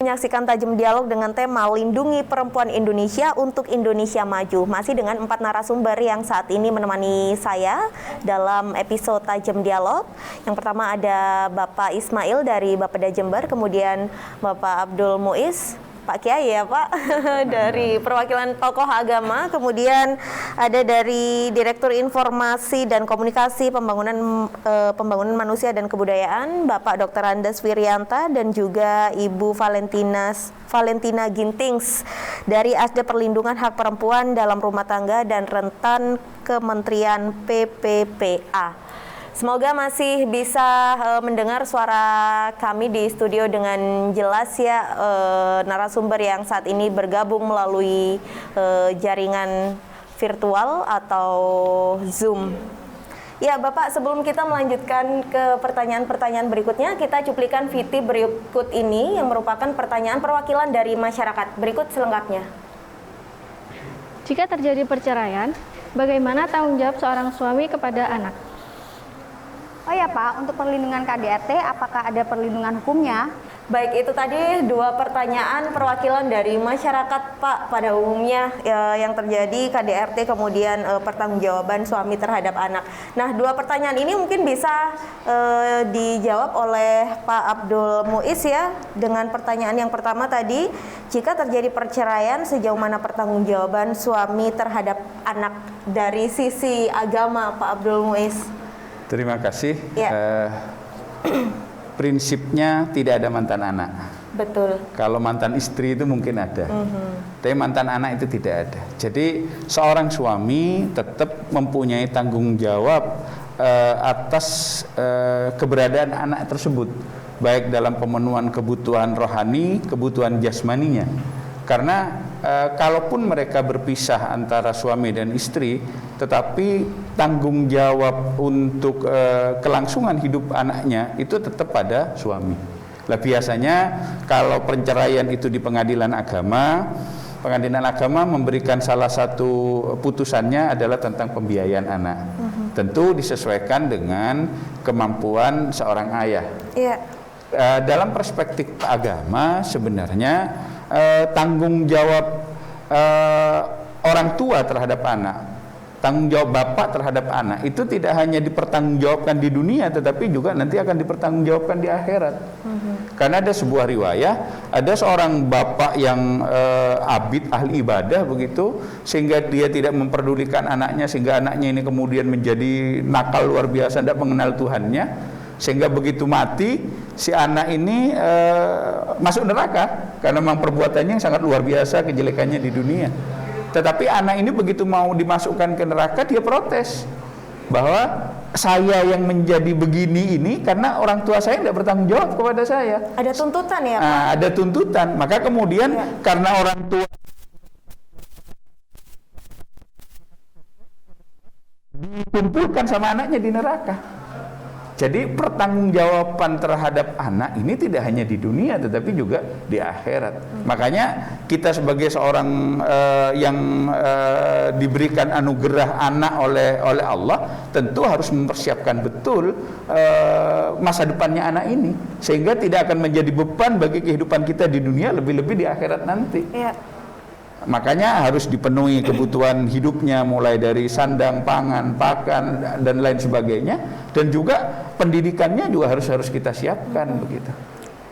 Menyaksikan Tajam Dialog dengan tema Lindungi Perempuan Indonesia untuk Indonesia Maju. Masih dengan 4 narasumber yang saat ini menemani saya dalam episode Tajam Dialog. Yang pertama ada Bapak Ismail dari Bapeda Jember, kemudian Bapak Abdul Muiz, Pak Kiai ya Pak, dari perwakilan tokoh agama, kemudian ada dari Direktur Informasi dan Komunikasi Pembangunan Manusia dan Kebudayaan, Bapak Dr. Andes Wiryanta, dan juga Ibu Valentina Gintings dari Asda Perlindungan Hak Perempuan dalam Rumah Tangga dan Rentan Kementerian PPPA. Semoga masih bisa mendengar suara kami di studio dengan jelas ya, narasumber yang saat ini bergabung melalui jaringan virtual atau Zoom. Ya Bapak, sebelum kita melanjutkan ke pertanyaan-pertanyaan berikutnya, kita cuplikan VT berikut ini yang merupakan pertanyaan perwakilan dari masyarakat. Berikut selengkapnya. Jika terjadi perceraian, bagaimana tanggung jawab seorang suami kepada anak? Oh ya Pak, untuk perlindungan KDRT, apakah ada perlindungan hukumnya? Baik, itu tadi 2 pertanyaan perwakilan dari masyarakat Pak. Pada umumnya yang terjadi KDRT, kemudian pertanggungjawaban suami terhadap anak. Nah, 2 pertanyaan ini mungkin bisa dijawab oleh Pak Abdul Muiz ya. Dengan pertanyaan yang pertama tadi, jika terjadi perceraian, sejauh mana pertanggungjawaban suami terhadap anak dari sisi agama, Pak Abdul Muiz? Terima kasih. Ya. Prinsipnya tidak ada mantan anak. Betul. Kalau mantan istri itu mungkin ada, tapi mantan anak itu tidak ada. Jadi seorang suami tetap mempunyai tanggung jawab atas keberadaan anak tersebut, baik dalam pemenuhan kebutuhan rohani, kebutuhan jasmaninya. Karena kalaupun mereka berpisah antara suami dan istri, tetapi tanggung jawab untuk kelangsungan hidup anaknya itu tetap pada suami. Lah biasanya kalau perceraian itu di pengadilan agama memberikan salah satu putusannya adalah tentang pembiayaan anak. Tentu disesuaikan dengan kemampuan seorang ayah. Iya. Dalam perspektif agama sebenarnya tanggung jawab orang tua terhadap anak, tanggung jawab bapak terhadap anak itu tidak hanya dipertanggungjawabkan di dunia, tetapi juga nanti akan dipertanggungjawabkan di akhirat. Karena ada sebuah riwayah, ada seorang bapak yang abid, ahli ibadah begitu, sehingga dia tidak memperdulikan anaknya, sehingga anaknya ini kemudian menjadi nakal luar biasa, tidak mengenal Tuhannya. Sehingga begitu mati, si anak ini masuk neraka karena memang perbuatannya yang sangat luar biasa, kejelekannya di dunia. Tetapi anak ini begitu mau dimasukkan ke neraka, dia protes bahwa saya yang menjadi begini ini karena orang tua saya tidak bertanggung jawab kepada saya. Ada tuntutan ya Pak? Nah, ada tuntutan. Maka kemudian karena orang tua dikumpulkan sama anaknya di neraka. Jadi pertanggungjawaban terhadap anak ini tidak hanya di dunia tetapi juga di akhirat. Makanya kita sebagai seorang yang diberikan anugerah anak oleh Allah, tentu harus mempersiapkan betul masa depannya anak ini, sehingga tidak akan menjadi beban bagi kehidupan kita di dunia, lebih-lebih di akhirat nanti. Iya. Makanya harus dipenuhi kebutuhan hidupnya, mulai dari sandang, pangan, pakan, dan lain sebagainya, dan juga pendidikannya juga harus kita siapkan begitu.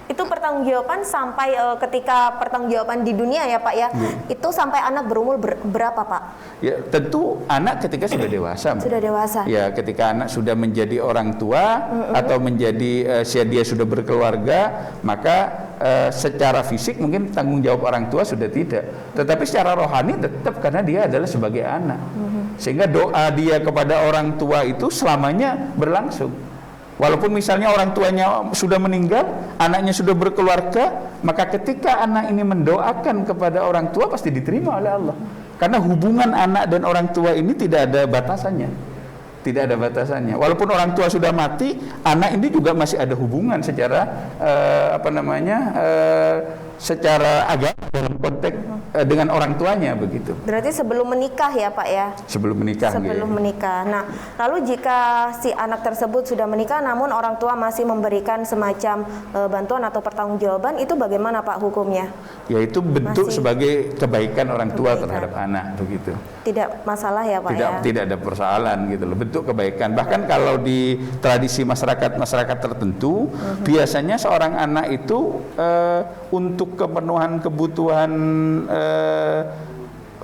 Itu pertanggungjawaban sampai ketika pertanggungjawaban di dunia ya Pak ya, itu sampai anak berumur berapa Pak? Ya tentu anak ketika sudah dewasa. Sudah dewasa. Ya ketika anak sudah menjadi orang tua atau menjadi dia sudah berkeluarga, maka secara fisik mungkin tanggung jawab orang tua sudah tidak. Tetapi secara rohani tetap, karena dia adalah sebagai anak. Sehingga doa dia kepada orang tua itu selamanya berlangsung. Walaupun misalnya orang tuanya sudah meninggal, anaknya sudah berkeluarga, maka ketika anak ini mendoakan kepada orang tua pasti diterima oleh Allah. Karena hubungan anak dan orang tua ini tidak ada batasannya. Tidak ada batasannya. Walaupun orang tua sudah mati, anak ini juga masih ada hubungan secara secara agama dalam konteks dengan orang tuanya begitu. Berarti sebelum menikah ya Pak ya? Sebelum menikah. Sebelum menikah. Nah, lalu jika si anak tersebut sudah menikah namun orang tua masih memberikan semacam bantuan atau pertanggungjawaban, itu bagaimana Pak hukumnya? Yaitu bentuk Masih sebagai kebaikan orang tua kebaikan terhadap anak begitu. Tidak masalah ya Pak Tidak ada persoalan gitu loh, bentuk kebaikan. Bahkan kalau di tradisi masyarakat tertentu, biasanya seorang anak itu untuk kepenuhan kebutuhan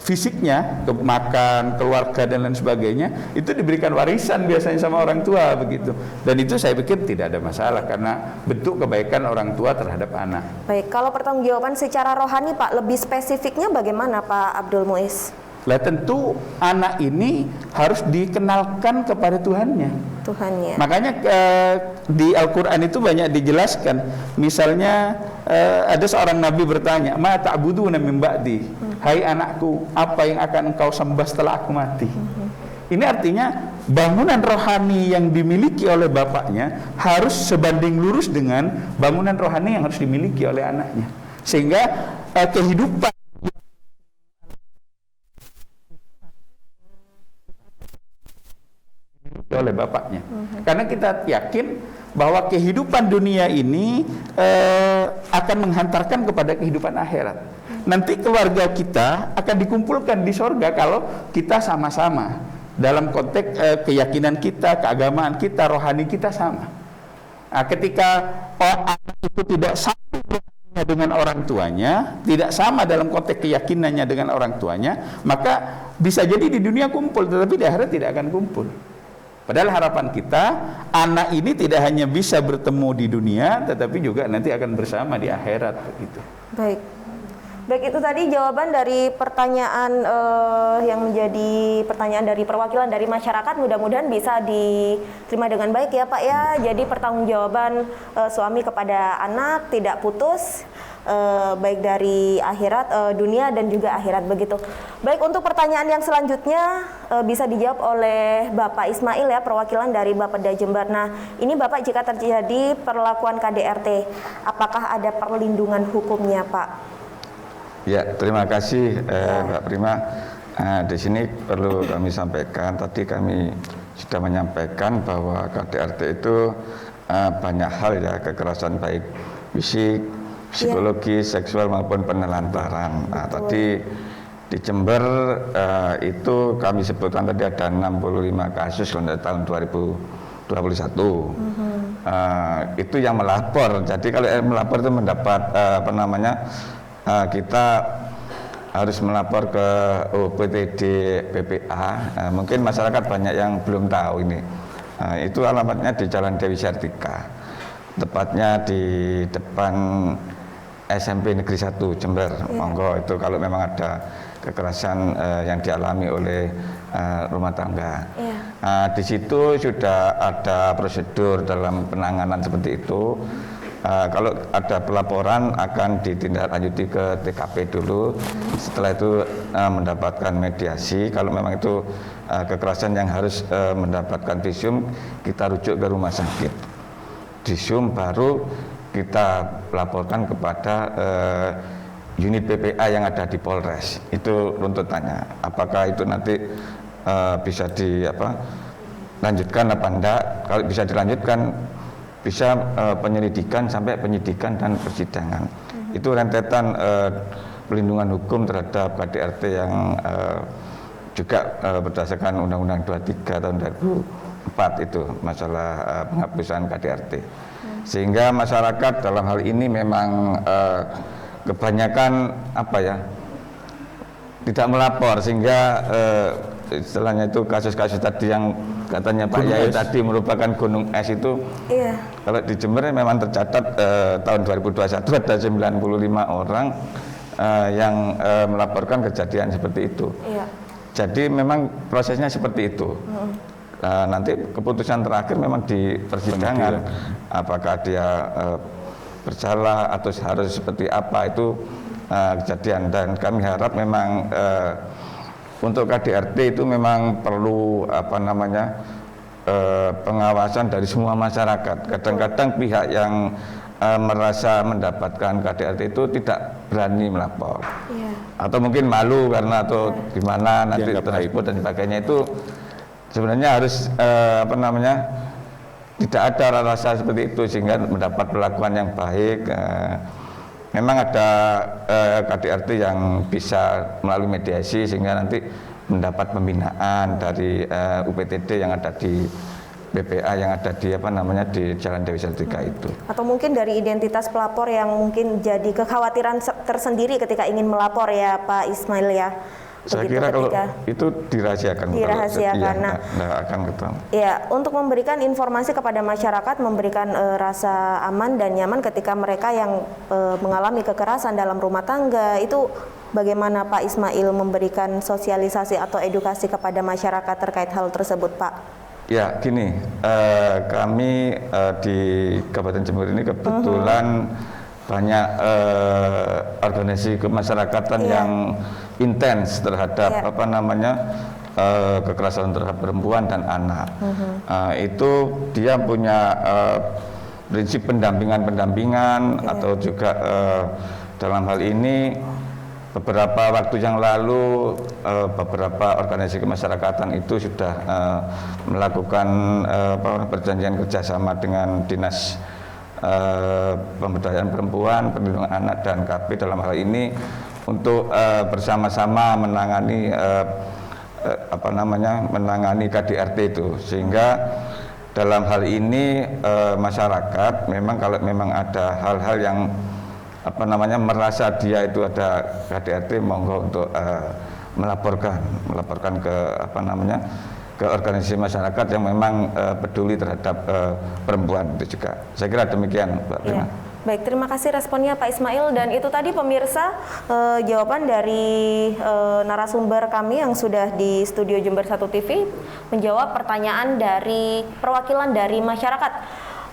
fisiknya, makan, keluarga dan lain sebagainya, itu diberikan warisan biasanya sama orang tua begitu. Dan itu saya pikir tidak ada masalah karena bentuk kebaikan orang tua terhadap anak. Baik, kalau pertanggungjawaban secara rohani Pak, lebih spesifiknya bagaimana Pak Abdul Muiz? Lah tentu anak ini harus dikenalkan kepada Tuhannya. Makanya di Al-Quran itu banyak dijelaskan. Misalnya ada seorang nabi bertanya, "Ma ta'buduna min ba'di?" Hai anakku, apa yang akan engkau sembah setelah aku mati? Ini artinya bangunan rohani yang dimiliki oleh bapaknya harus sebanding lurus dengan bangunan rohani yang harus dimiliki oleh anaknya. Sehingga kehidupan oleh bapaknya. Karena kita yakin bahwa kehidupan dunia ini akan menghantarkan kepada kehidupan akhirat. Nanti keluarga kita akan dikumpulkan di sorga kalau kita sama-sama dalam konteks keyakinan kita, keagamaan kita, rohani kita sama. Nah, ketika anak itu tidak sama dengan orang tuanya, tidak sama dalam konteks keyakinannya dengan orang tuanya, maka bisa jadi di dunia kumpul, tetapi di akhirat tidak akan kumpul. Padahal harapan kita, anak ini tidak hanya bisa bertemu di dunia, tetapi juga nanti akan bersama di akhirat begitu. Baik, itu tadi jawaban dari pertanyaan yang menjadi pertanyaan dari perwakilan dari masyarakat. Mudah-mudahan bisa diterima dengan baik ya Pak ya. Jadi pertanggungjawaban suami kepada anak tidak putus, baik dari akhirat, dunia dan juga akhirat begitu. Baik, untuk pertanyaan yang selanjutnya bisa dijawab oleh Bapak Ismail ya, perwakilan dari Bapeda Jember. Nah, ini Bapak, jika terjadi perlakuan KDRT, apakah ada perlindungan hukumnya Pak? Ya, terima kasih Mbak Prima. Di sini perlu kami sampaikan, tadi kami sudah menyampaikan bahwa KDRT itu banyak hal ya, kekerasan baik fisik, psikologis, seksual maupun penelantaran. Nah, tadi di Jember itu kami sebutkan tadi ada 65 kasus dari tahun 2021. Itu yang melapor. Jadi kalau melapor itu mendapat kita harus melapor ke UPTD BPA. Mungkin masyarakat banyak yang belum tahu ini. Itu alamatnya di Jalan Dewi Sartika, tepatnya di depan SMP Negeri 1 Jember. Monggo itu kalau memang ada kekerasan yang dialami oleh rumah tangga. Di situ sudah ada prosedur dalam penanganan seperti itu. Kalau ada pelaporan akan ditindaklanjuti ke TKP dulu. Setelah itu mendapatkan mediasi. Kalau memang itu kekerasan yang harus mendapatkan visum, kita rujuk ke rumah sakit. Visum baru kita laporkan kepada unit PPA yang ada di Polres. Itu runtutannya. Apakah itu nanti bisa dilanjutkan apa enggak? Kalau bisa dilanjutkan, bisa penyelidikan sampai penyidikan dan persidangan. Itu rentetan pelindungan hukum terhadap KDRT yang juga berdasarkan Undang-Undang 23 tahun 2004 itu masalah penghapusan KDRT. Sehingga masyarakat dalam hal ini memang kebanyakan tidak melapor, sehingga istilahnya itu kasus-kasus tadi yang katanya Pak Yai tadi merupakan gunung es itu. Kalau di Jember memang tercatat tahun 2021 ada 95 orang yang melaporkan kejadian seperti itu. Jadi memang prosesnya seperti itu. Nanti keputusan terakhir memang di persidangan, apakah dia bersalah atau harus seperti apa itu kejadian. Dan kami harap memang untuk KDRT itu memang perlu pengawasan dari semua masyarakat. Kadang-kadang pihak yang merasa mendapatkan KDRT itu tidak berani melapor. Iya. Atau mungkin malu karena atau gimana nanti Dianggap tertipu dan sebagainya, itu sebenarnya harus tidak ada rasa seperti itu sehingga mendapat perlakuan yang baik. Memang ada KDRT yang bisa melalui mediasi sehingga nanti mendapat pembinaan dari UPTD yang ada di BPA yang ada di di Jalan Dewi Sartika itu. Atau mungkin dari identitas pelapor yang mungkin jadi kekhawatiran tersendiri ketika ingin melapor ya Pak Ismail ya. Saya kira kalau itu dirahasiakan. Dirahasiakan. Nggak akan ketemu. Ya, untuk memberikan informasi kepada masyarakat, memberikan rasa aman dan nyaman ketika mereka yang mengalami kekerasan dalam rumah tangga, itu bagaimana Pak Ismail memberikan sosialisasi atau edukasi kepada masyarakat terkait hal tersebut, Pak? Ya, gini, kami di Kabupaten Jember ini kebetulan banyak organisasi kemasyarakatan yang intens terhadap kekerasan terhadap perempuan dan anak. Itu dia punya prinsip pendampingan atau juga dalam hal ini beberapa waktu yang lalu beberapa organisasi kemasyarakatan itu sudah melakukan perjanjian kerjasama dengan Dinas Pemberdayaan Perempuan, Perlindungan Anak dan KP dalam hal ini untuk bersama-sama menangani menangani KDRT itu, sehingga dalam hal ini masyarakat memang kalau memang ada hal-hal yang merasa dia itu ada KDRT, monggo untuk melaporkan ke ke organisasi masyarakat yang memang peduli terhadap perempuan itu juga. Saya kira demikian, Mbak Prima. Ya. Baik, terima kasih responnya Pak Ismail, dan itu tadi pemirsa jawaban dari narasumber kami yang sudah di studio Jember 1 TV menjawab pertanyaan dari perwakilan dari masyarakat.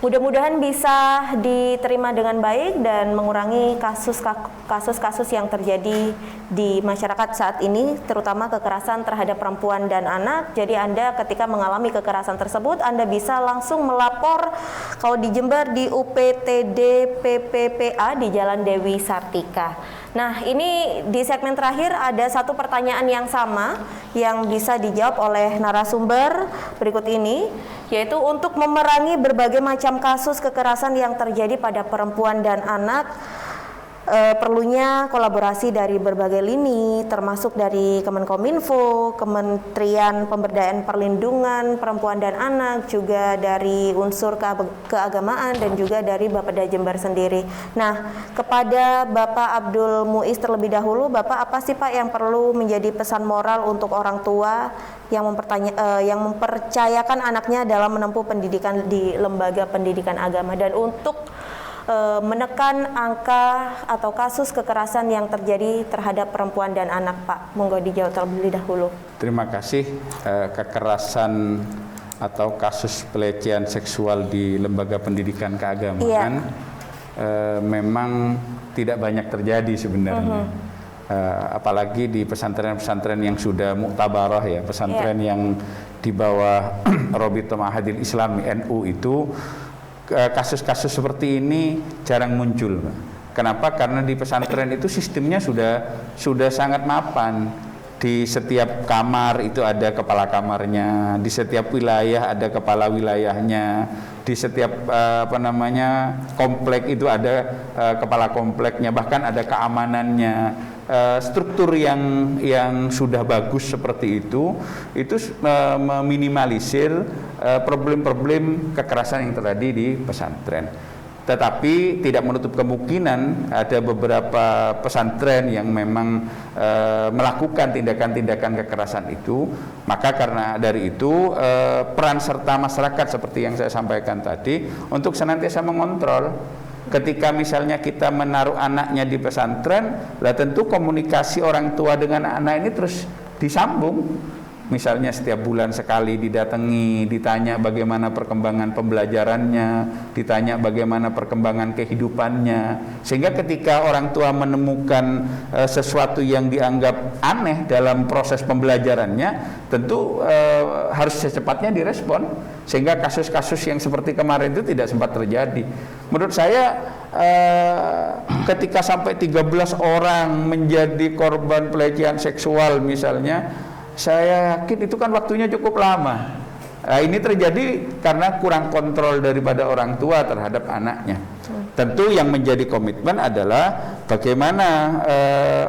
Mudah-mudahan bisa diterima dengan baik dan mengurangi kasus-kasus yang terjadi di masyarakat saat ini, terutama kekerasan terhadap perempuan dan anak. Jadi Anda ketika mengalami kekerasan tersebut, Anda bisa langsung melapor kalau di Jember di UPTD PPPA di Jalan Dewi Sartika. Nah, ini di segmen terakhir ada satu pertanyaan yang sama yang bisa dijawab oleh narasumber berikut ini, yaitu untuk memerangi berbagai macam kasus kekerasan yang terjadi pada perempuan dan anak, perlunya kolaborasi dari berbagai lini, termasuk dari Kemenkominfo, Kementerian Pemberdayaan Perlindungan Perempuan dan Anak, juga dari unsur keagamaan dan juga dari Bapeda Jember sendiri. Nah, kepada Bapak Abdul Muiz terlebih dahulu, Bapak apa sih Pak yang perlu menjadi pesan moral untuk orang tua yang mempercayakan anaknya dalam menempuh pendidikan di lembaga pendidikan agama, dan untuk menekan angka atau kasus kekerasan yang terjadi terhadap perempuan dan anak, Pak? Monggo dijawab terlebih dahulu. Terima kasih. Kekerasan atau kasus pelecehan seksual di lembaga pendidikan keagamaan memang tidak banyak terjadi sebenarnya. Apalagi di pesantren-pesantren yang sudah muktabarah ya, pesantren yang di bawah Rabithah Ma'hadil Islami NU itu, kasus-kasus seperti ini jarang muncul. Kenapa? Karena di pesantren itu sistemnya sudah sangat mapan. Di setiap kamar itu ada kepala kamarnya, di setiap wilayah ada kepala wilayahnya, di setiap komplek itu ada kepala kompleknya, bahkan ada keamanannya. Struktur yang sudah bagus seperti itu meminimalisir problem-problem kekerasan yang terjadi di pesantren. Tetapi tidak menutup kemungkinan ada beberapa pesantren yang memang melakukan tindakan-tindakan kekerasan itu. Maka karena dari itu peran serta masyarakat seperti yang saya sampaikan tadi untuk senantiasa mengontrol. Ketika misalnya kita menaruh anaknya di pesantren, lah tentu komunikasi orang tua dengan anak ini terus disambung. misalnya setiap bulan sekali didatangi, ditanya bagaimana perkembangan pembelajarannya, ditanya bagaimana perkembangan kehidupannya, sehingga ketika orang tua menemukan sesuatu yang dianggap aneh dalam proses pembelajarannya, tentu harus secepatnya direspon, sehingga kasus-kasus yang seperti kemarin itu tidak sempat terjadi. Menurut saya ketika sampai 13 orang menjadi korban pelecehan seksual misalnya, saya yakin itu kan waktunya cukup lama. Nah, ini terjadi karena kurang kontrol daripada orang tua terhadap anaknya. Tentu yang menjadi komitmen adalah bagaimana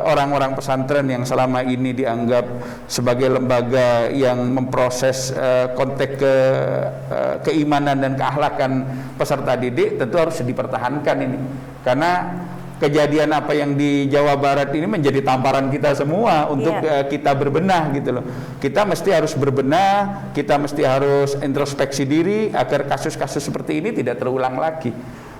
orang-orang pesantren yang selama ini dianggap sebagai lembaga yang memproses konteks keimanan dan keakhlakan peserta didik, tentu harus dipertahankan ini. Karena kejadian apa yang di Jawa Barat ini menjadi tamparan kita semua untuk kita berbenah gitu loh. Kita mesti harus berbenah, kita mesti harus introspeksi diri agar kasus-kasus seperti ini tidak terulang lagi.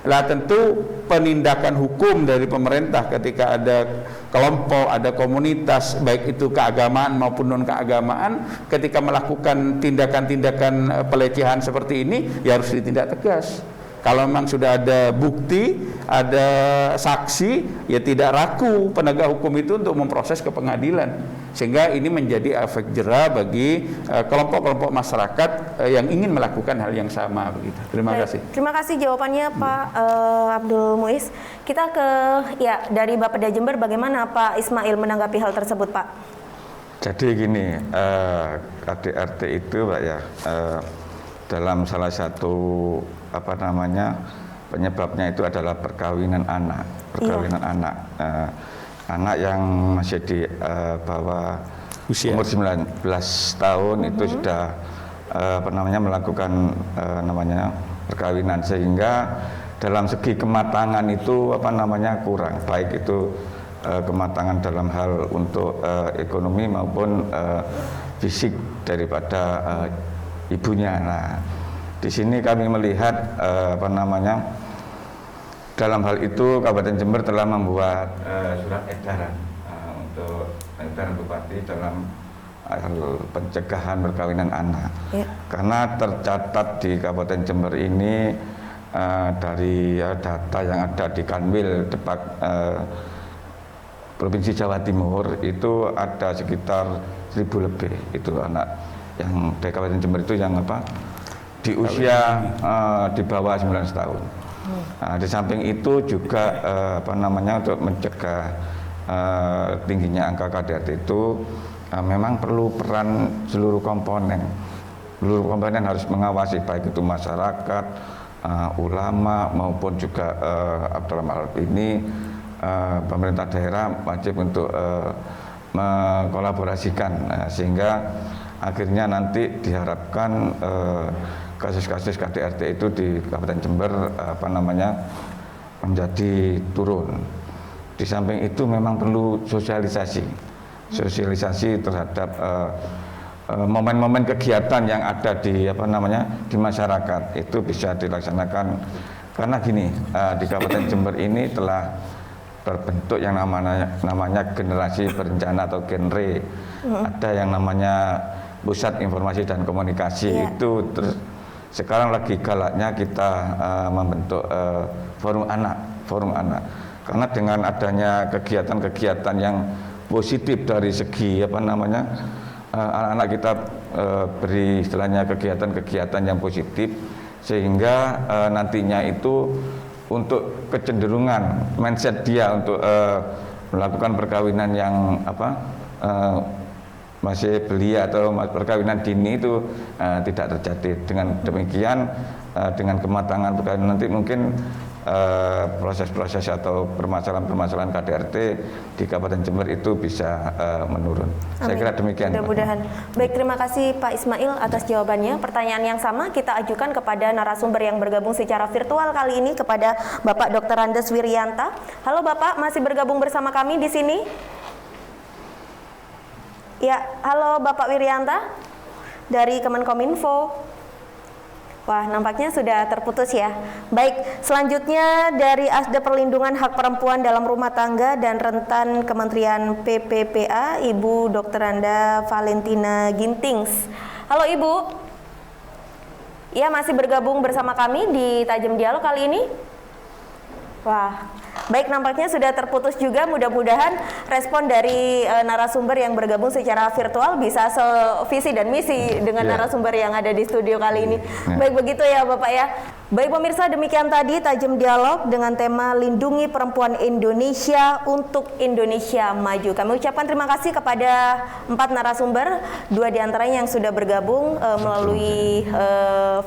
Lah tentu penindakan hukum dari pemerintah ketika ada kelompok, ada komunitas, baik itu keagamaan maupun non keagamaan, ketika melakukan tindakan-tindakan pelecehan seperti ini, ya harus ditindak tegas. Kalau memang sudah ada bukti, ada saksi, ya tidak ragu penegak hukum itu untuk memproses ke pengadilan. Sehingga ini menjadi efek jera bagi kelompok-kelompok masyarakat yang ingin melakukan hal yang sama begitu. Terima kasih. Terima kasih jawabannya Pak Abdul Muiz. Kita ke dari Bapeda Jember, bagaimana Pak Ismail menanggapi hal tersebut, Pak? Jadi gini, KDRT itu Pak ya, dalam salah satu penyebabnya itu adalah perkawinan anak, anak yang masih di bawah usia umur 19 tahun itu sudah melakukan perkawinan, sehingga dalam segi kematangan itu kurang, baik itu kematangan dalam hal untuk ekonomi maupun fisik daripada ibunya. Nah, di sini kami melihat dalam hal itu Kabupaten Jember telah membuat surat edaran untuk edaran Bupati dalam hal pencegahan perkawinan anak. Karena tercatat di Kabupaten Jember ini dari data yang ada di Kanwil Depak Provinsi Jawa Timur itu ada sekitar 1.000 lebih itu anak yang dari Kabupaten Jember itu yang di usia di bawah 19 tahun. Nah, di samping itu juga untuk mencegah tingginya angka KDRT itu memang perlu peran seluruh komponen. Seluruh komponen harus mengawasi, baik itu masyarakat, ulama maupun juga dalam hal ini pemerintah daerah wajib untuk mengkolaborasikan, sehingga akhirnya nanti diharapkan kasus-kasus KDRT itu di Kabupaten Jember menjadi turun. Di samping itu memang perlu sosialisasi terhadap momen-momen kegiatan yang ada di di masyarakat itu bisa dilaksanakan. Karena gini, di Kabupaten Jember ini telah terbentuk yang namanya generasi berencana atau genre. Ada yang namanya Pusat Informasi dan Komunikasi itu sekarang lagi galaknya kita membentuk forum anak, karena dengan adanya kegiatan-kegiatan yang positif dari segi anak-anak kita beri istilahnya kegiatan-kegiatan yang positif, sehingga nantinya itu untuk kecenderungan mindset dia untuk melakukan perkawinan yang masih belia atau perkawinan dini itu tidak terjadi. Dengan demikian, dengan kematangan perkawinan nanti mungkin proses-proses atau permasalahan-permasalahan KDRT di Kabupaten Jember itu bisa menurun. Amin. Saya kira demikian. Mudah-mudahan. Baik, terima kasih Pak Ismail atas jawabannya. Pertanyaan yang sama kita ajukan kepada narasumber yang bergabung secara virtual kali ini, kepada Bapak Dr. Andes Wiryanta. Halo Bapak, masih bergabung bersama kami di sini? Ya, halo Bapak Wiryanta dari Kemenkominfo. Wah, nampaknya sudah terputus ya. Baik, selanjutnya dari Asda Perlindungan Hak Perempuan dalam Rumah Tangga dan Rentan Kementerian PPPA, Ibu Dr. Anda Valentina Gintings. Halo Ibu. Ya, masih bergabung bersama kami di Tajam Dialog kali ini. Wah, baik, nampaknya sudah terputus juga. Mudah-mudahan respon dari narasumber yang bergabung secara virtual bisa sevisi dan misi dengan narasumber yang ada di studio kali ini. Baik, begitu ya Bapak ya. Baik pemirsa, demikian tadi Tajam Dialog dengan tema Lindungi Perempuan Indonesia untuk Indonesia Maju. Kami ucapkan terima kasih kepada 4 narasumber, 2 diantaranya yang sudah bergabung melalui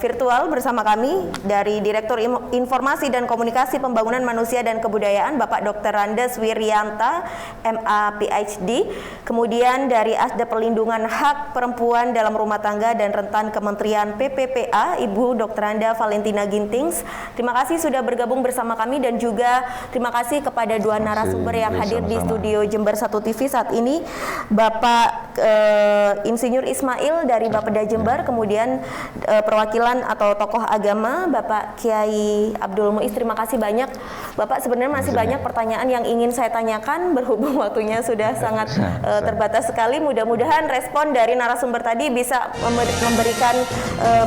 virtual bersama kami, dari Direktur Informasi dan Komunikasi Pembangunan Manusia dan Kebudayaan Bapak Dr. Randes Wiryanta, MA PhD, kemudian dari Asda Perlindungan Hak Perempuan dalam Rumah Tangga dan Rentan Kementerian PPPA, Ibu Dr. Anda Valentina Gintings. Terima kasih sudah bergabung bersama kami, dan juga terima kasih kepada 2 narasumber yang hadir di studio Jember 1 TV saat ini, Bapak Insinyur Ismail dari Bapeda Jember, kemudian perwakilan atau tokoh agama Bapak Kiai Abdul Muiz. Terima kasih banyak Bapak. Sebenarnya masih banyak pertanyaan yang ingin saya tanyakan, berhubung waktunya sudah sangat terbatas sekali. Mudah-mudahan respon dari narasumber tadi bisa memberikan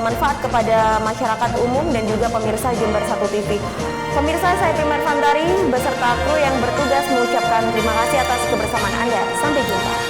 manfaat kepada masyarakat umum dan juga pemirsa Jember 1 TV. Pemirsa, saya Primer Fantari beserta kru yang bertugas mengucapkan terima kasih atas kebersamaan Anda. Sampai jumpa.